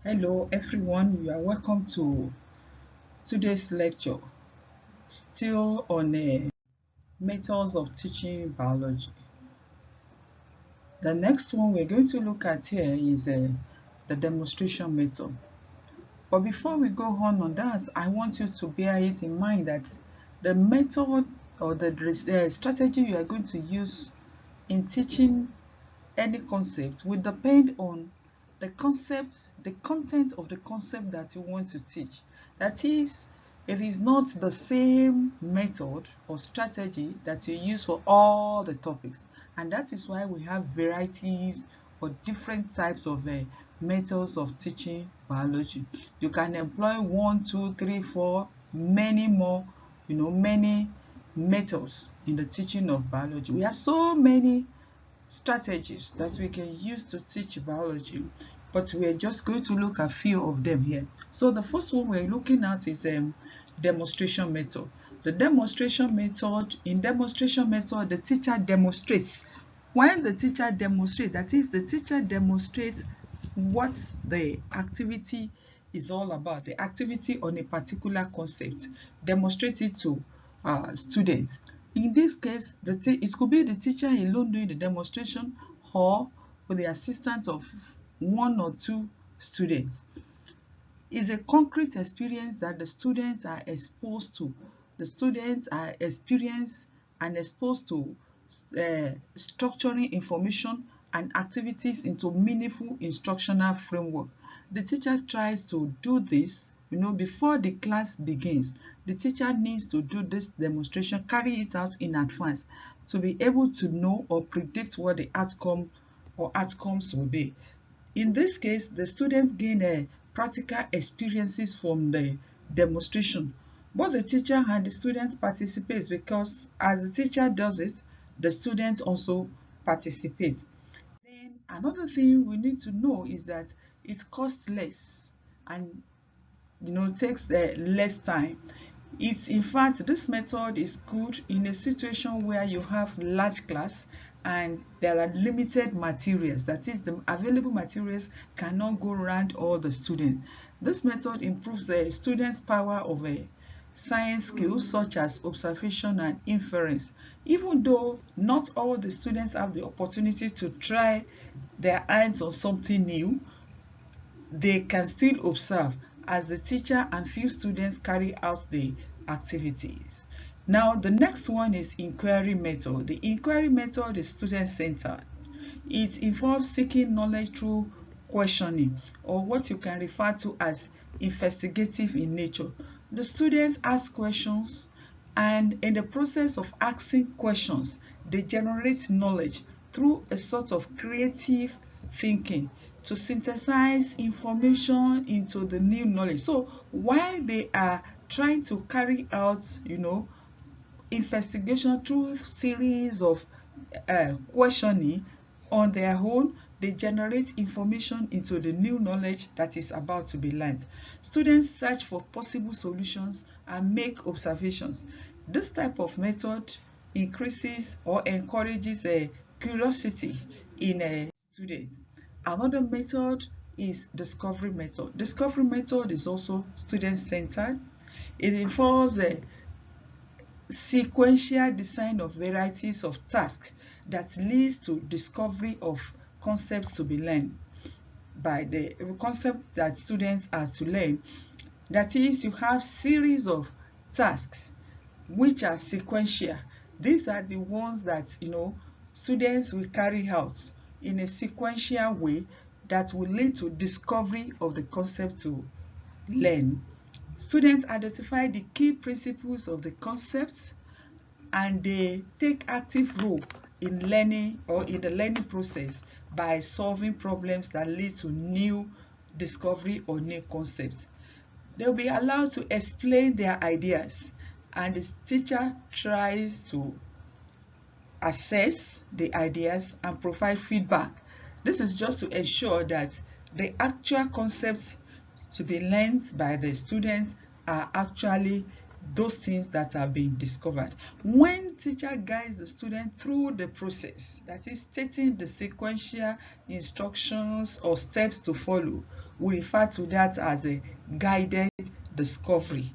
Hello everyone, you are welcome to today's lecture, still on methods of teaching biology. The next one we're going to look at here is the demonstration method. But before we go on that, I want you to bear it in mind that the method or the strategy you are going to use in teaching any concept will depend on the concept, the content of the concept that you want to teach. That is, it is not the same method or strategy that you use for all the topics. And that is why we have varieties or different types of methods of teaching biology. You can employ one, two, three, four, many more, many methods in the teaching of biology. We have so many strategies that we can use to teach biology, but we're just going to look at a few of them here. So the first one we're looking at is demonstration method. The demonstration method, in demonstration method, the teacher demonstrates. When the teacher demonstrates, that is, the teacher demonstrates what the activity is all about, the activity on a particular concept, demonstrate it to students. In this case, it could be the teacher alone doing the demonstration or with the assistance of one or two students. It's a concrete experience that the students are exposed to. The students are experienced and exposed to structuring information and activities into meaningful instructional framework. The teacher tries to do this, before the class begins. The teacher needs to do this demonstration, carry it out in advance to be able to know or predict what the outcome or outcomes will be. In this case, the students gain practical experiences from the demonstration. Both the teacher and the students participate because as the teacher does it, the students also participate. Then another thing we need to know is that it costs less and takes less time. It's in fact, this method is good in a situation where you have large class and there are limited materials. That is, the available materials cannot go around all the students. This method improves the students' power of science skills such as observation and inference. Even though not all the students have the opportunity to try their hands on something new, they can still observe as the teacher and few students carry out the activities. Now, the next one is inquiry method. The inquiry method is student-centered. It involves seeking knowledge through questioning, or what you can refer to as investigative in nature. The students ask questions, and in the process of asking questions, they generate knowledge through a sort of creative thinking to synthesize information into the new knowledge. So while they are trying to carry out, investigation through series of questioning on their own, they generate information into the new knowledge that is about to be learned. Students search for possible solutions and make observations. This type of method increases or encourages a curiosity in a student. Another method is discovery method. Discovery method is also student-centered. It involves a sequential design of varieties of tasks that leads to discovery of concepts to be learned by the concept that students are to learn. That is, you have series of tasks which are sequential. These are the ones that students will carry out in a sequential way that will lead to discovery of the concept to learn. Students identify the key principles of the concept and they take active role in learning or in the learning process by solving problems that lead to new discovery or new concepts. They'll be allowed to explain their ideas and the teacher tries to assess the ideas and provide feedback. This is just to ensure that the actual concepts to be learned by the students are actually those things that are being discovered. When teacher guides the student through the process, that is stating the sequential instructions or steps to follow, we refer to that as a guided discovery.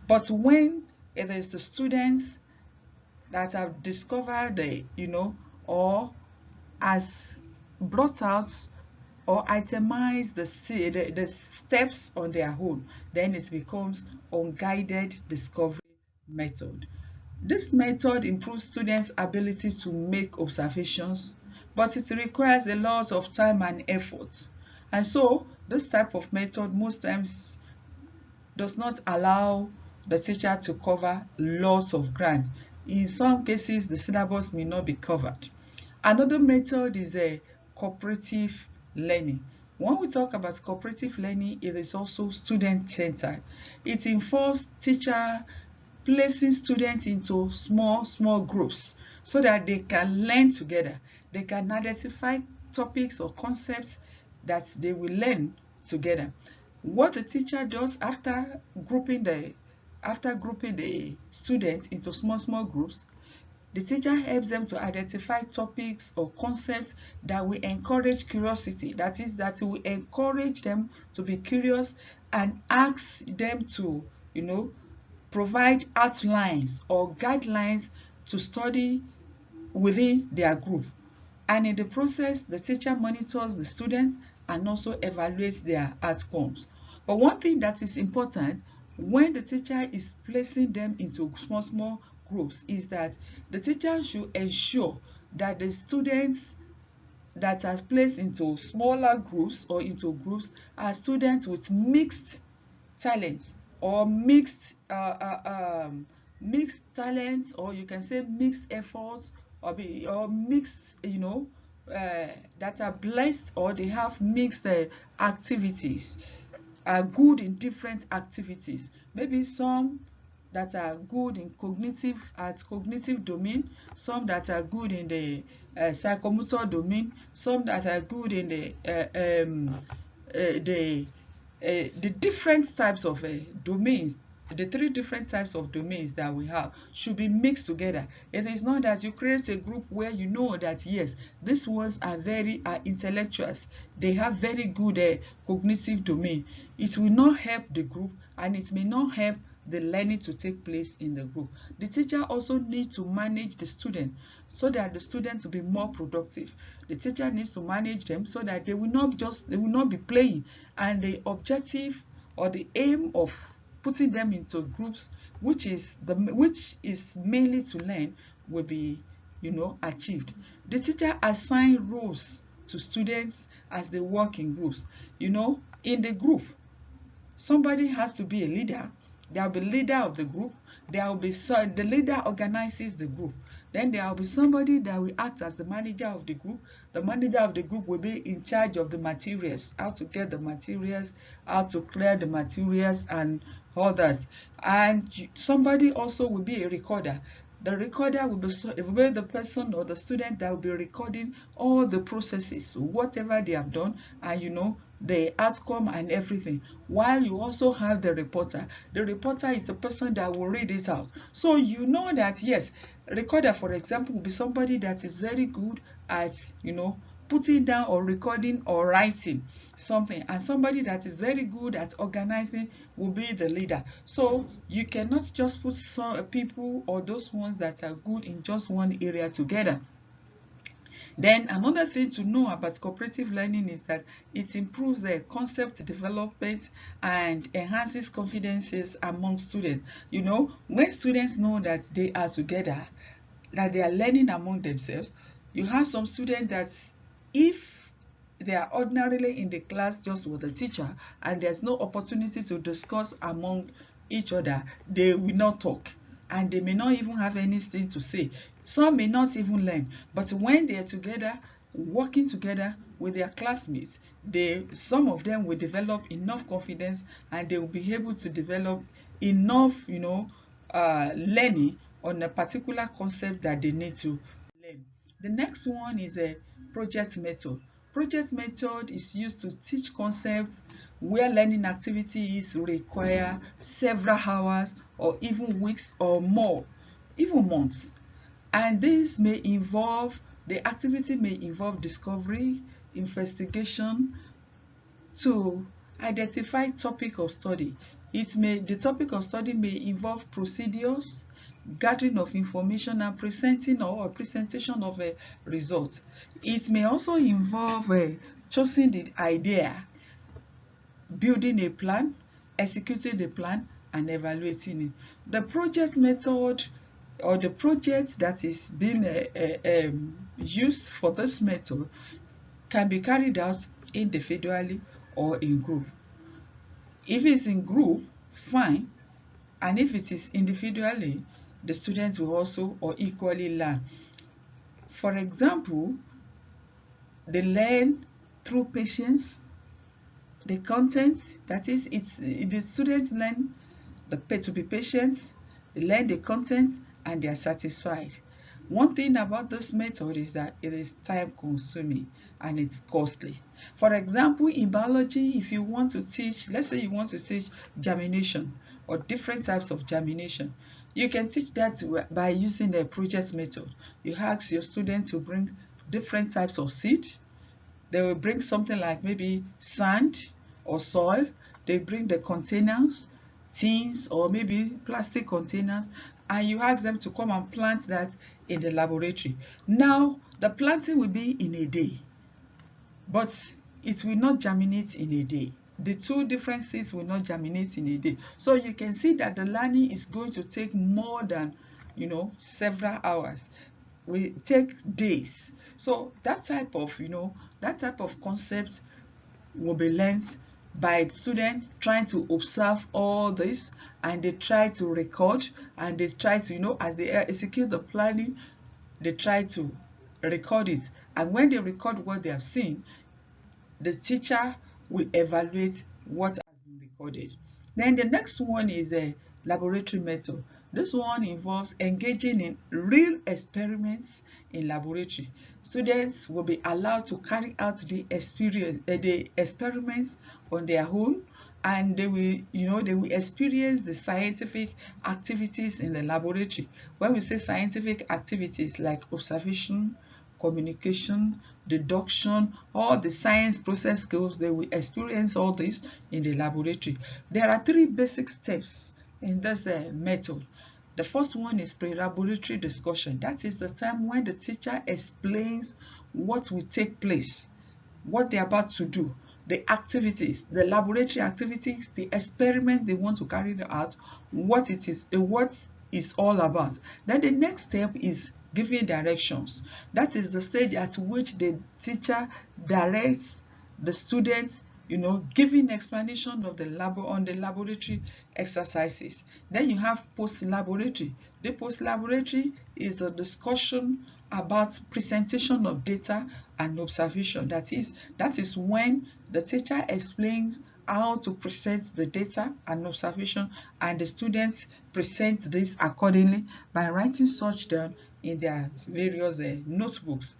But when it is the students that have discovered or has brought out or itemize the steps on their own, then it becomes unguided discovery method. This method improves students' ability to make observations, but it requires a lot of time and effort. And so this type of method most times does not allow the teacher to cover lots of ground. In some cases, the syllabus may not be covered. Another method is a cooperative learning. When we talk about cooperative learning, it is also student-centered. It involves teacher placing students into small groups so that they can learn together. They can identify topics or concepts that they will learn together. What the teacher does after grouping the students into small groups, the teacher helps them to identify topics or concepts that will encourage curiosity. That is, that will encourage them to be curious and ask them to, provide outlines or guidelines to study within their group. And in the process, the teacher monitors the students and also evaluates their outcomes. But one thing that is important when the teacher is placing them into small groups is that the teacher should ensure that the students that are placed into smaller groups or into groups are students with mixed talents or mixed talents, or you can say mixed efforts, or mixed, that are blessed, or they have mixed activities, are good in different activities. Maybe some that are good in cognitive domain, some that are good in the psychomotor domain, some that are good in the different types of domains. The three different types of domains that we have should be mixed together. It is not that you create a group where you know that yes, these ones are very intellectuals, they have very good cognitive domain. It will not help the group, and it may not help the learning to take place in the group. The teacher also needs to manage the student so that the students will be more productive. The teacher needs to manage them so that they will not be playing, and the objective or the aim of putting them into groups, which is mainly to learn, will be achieved. The teacher assign roles to students as they work in groups. In the group, somebody has to be a leader. There will be leader of the group. There will be the leader organizes the group. Then there will be somebody that will act as the manager of the group. The manager of the group will be in charge of the materials, how to get the materials, how to clear the materials, and all that. And somebody also will be a recorder. The recorder will be the person or the student that will be recording all the processes, whatever they have done, and the outcome and everything. While you also have the reporter. The reporter is the person that will read it out. So you know that yes, recorder, for example, will be somebody that is very good at putting down or recording or writing something, and somebody that is very good at organizing will be the leader. So you cannot just put some people or those ones that are good in just one area together. Then another thing to know about cooperative learning is that it improves concept development and enhances confidences among students. When students know that they are together, that they are learning among themselves, you have some students that if they are ordinarily in the class just with the teacher and there's no opportunity to discuss among each other, they will not talk and they may not even have anything to say. Some may not even learn, but when they are together, working together with their classmates, some of them will develop enough confidence and they will be able to develop enough learning on a particular concept that they need to learn. The next one is a project method. Project method is used to teach concepts where learning activities require several hours or even weeks or more, even months. And this may involve, the activity may involve discovery, investigation, to identify topic of study. The topic of study may involve procedures, gathering of information, and presenting or presentation of a result. It may also involve choosing the idea, building a plan, executing the plan, and evaluating it. The project method, or the project that is being used for this method, can be carried out individually or in group. If it's in group, fine, and if it is individually, the students will also or equally learn. For example, they learn through patience, the content, that is, the students learn to be patient, they learn the content, and they are satisfied. One thing about this method is that it is time consuming and it's costly. For example, in biology, if you want to teach, let's say you want to teach germination or different types of germination, you can teach that by using the project method. You ask your student to bring different types of seed. They will bring something like maybe sand or soil. They bring the containers, tins or maybe plastic containers, and you ask them to come and plant that in the laboratory. Now, the planting will be in a day, but it will not germinate in a day. The two different seeds will not germinate in a day. So you can see that the learning is going to take more than, several hours. Will take days. So that type of concept will be learned by students trying to observe all this, and they try to record, and they try to, as they execute the planning, they try to record it. And when they record what they have seen, the teacher will evaluate what has been recorded. Then the next one is a laboratory method. This one involves engaging in real experiments in laboratory. Students will be allowed to carry out the experiments on their own, and they will experience the scientific activities in the laboratory. When we say scientific activities like observation, communication, deduction, all the science process skills, they will experience all this in the laboratory. There are three basic steps in this method. The first one is pre-laboratory discussion. That is the time when the teacher explains what will take place, what they're about to do, the activities, the laboratory activities, the experiment they want to carry out, what it is, what is all about. Then the next step is giving directions. That is the stage at which the teacher directs the students, giving explanation of the laboratory exercises. Then you have post-laboratory. The post-laboratory is a discussion about presentation of data and observation. That is when the teacher explains how to present the data and observation, and the students present this accordingly by writing such down in their various notebooks.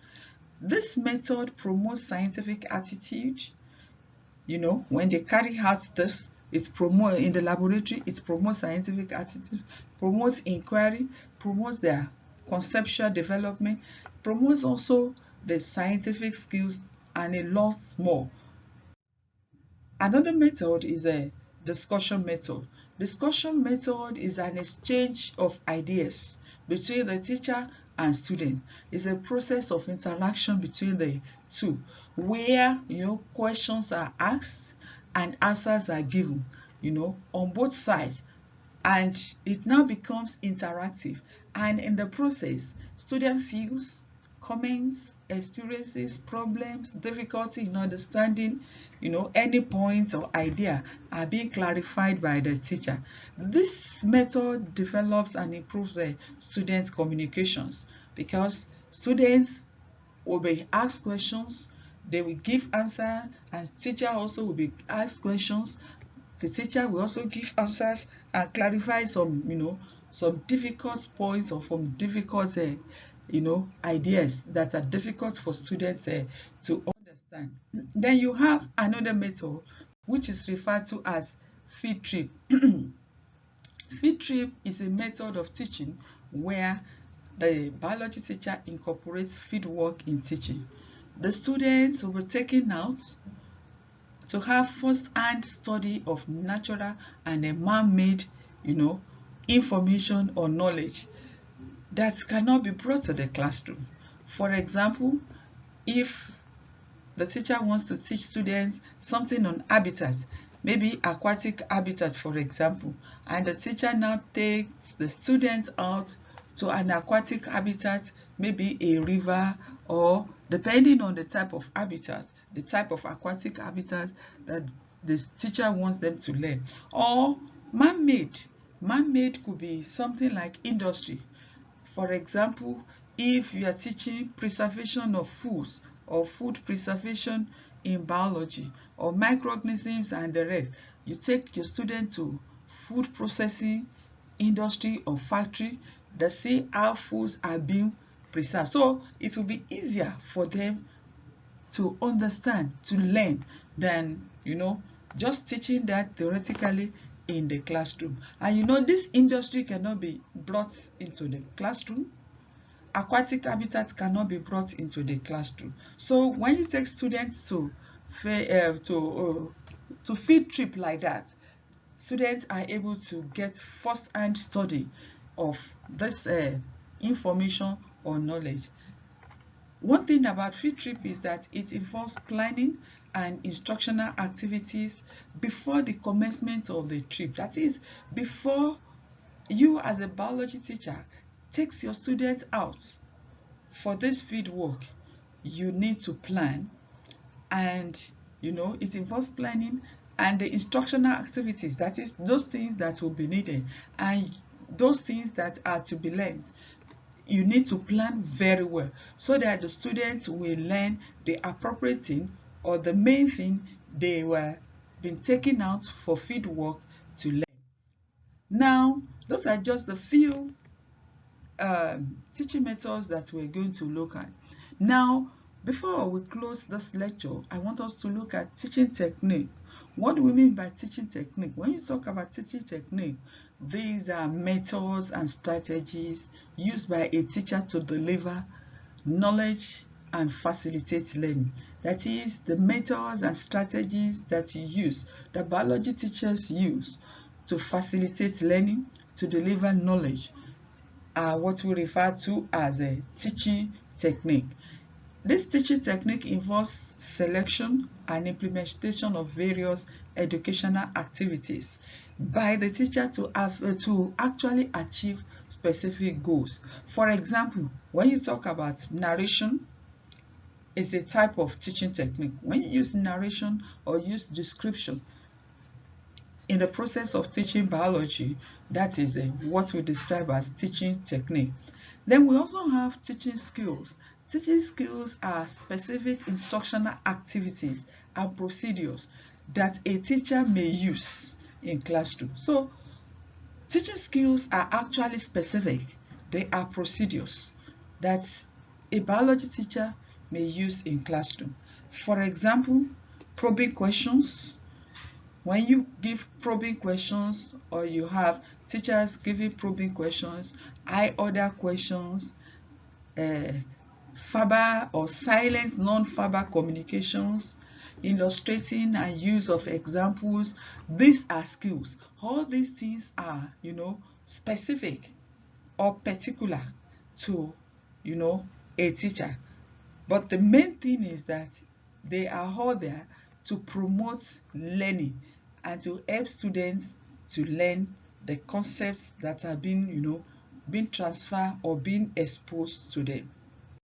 This method promotes scientific attitude. When they carry out this, it promotes in the laboratory, it promotes scientific attitude, promotes inquiry, promotes their conceptual development, promotes also the scientific skills, and a lot more. Another method is a discussion method. Discussion method is an exchange of ideas between the teacher and student. It's a process of interaction between the two, where questions are asked and answers are given, on both sides, and it now becomes interactive. And in the process, student feels, comments, experiences, problems, difficulty in understanding, any point or idea are being clarified by the teacher. This method develops and improves student communications, because students will be asked questions, they will give answers, and teacher also will be asked questions. The teacher will also give answers and clarify some difficult points, or some difficult ideas that are difficult for students to understand. Then you have another method which is referred to as field trip. Field trip is a method of teaching where the biology teacher incorporates field work in teaching. The students will be taken out to have first-hand study of natural and a man-made, information or knowledge that cannot be brought to the classroom. For example, if the teacher wants to teach students something on habitat, maybe aquatic habitat for example, and the teacher now takes the students out to an aquatic habitat, maybe a river, or depending on the type of habitat, the type of aquatic habitat that the teacher wants them to learn. Or man-made. Man-made could be something like industry. For example, if you are teaching preservation of foods or food preservation in biology or microorganisms and the rest, you take your student to food processing industry or factory that see how foods are being preserved. So it will be easier for them to understand, to learn, than just teaching that theoretically in the classroom. And this industry cannot be brought into the classroom. Aquatic habitat cannot be brought into the classroom. So when you take students to field trip like that, students are able to get first-hand study of this information or knowledge. One thing about field trip is that it involves planning and instructional activities before the commencement of the trip. That is, before you as a biology teacher takes your students out for this field work, you need to plan, and it involves planning and the instructional activities, that is those things that will be needed and those things that are to be learned. You need to plan very well so that the students will learn the appropriate thing or the main thing they were being taken out for field work to learn. Now, those are just the few teaching methods that we're going to look at. Now, before we close this lecture, I want us to look at teaching technique. What do we mean by teaching technique? When you talk about teaching technique, these are methods and strategies used by a teacher to deliver knowledge and facilitate learning. That is, the methods and strategies that you use, that biology teachers use to facilitate learning, to deliver knowledge, are what we refer to as a teaching technique. This teaching technique involves selection and implementation of various educational activities by the teacher to actually achieve specific goals. For example, when you talk about narration, it's a type of teaching technique. When you use narration or use description in the process of teaching biology, that is what we describe as teaching technique. Then we also have teaching skills. Teaching skills are specific instructional activities and procedures that a teacher may use in classroom. So teaching skills are actually specific. They are procedures that a biology teacher may use in classroom. For example, probing questions. When you give probing questions, or you have teachers giving probing questions, I order questions, verbal or silent non-verbal communications, illustrating and use of examples, these are skills. All these things are, specific or particular to, a teacher. But the main thing is that they are all there to promote learning and to help students to learn the concepts that are being transferred or being exposed to them.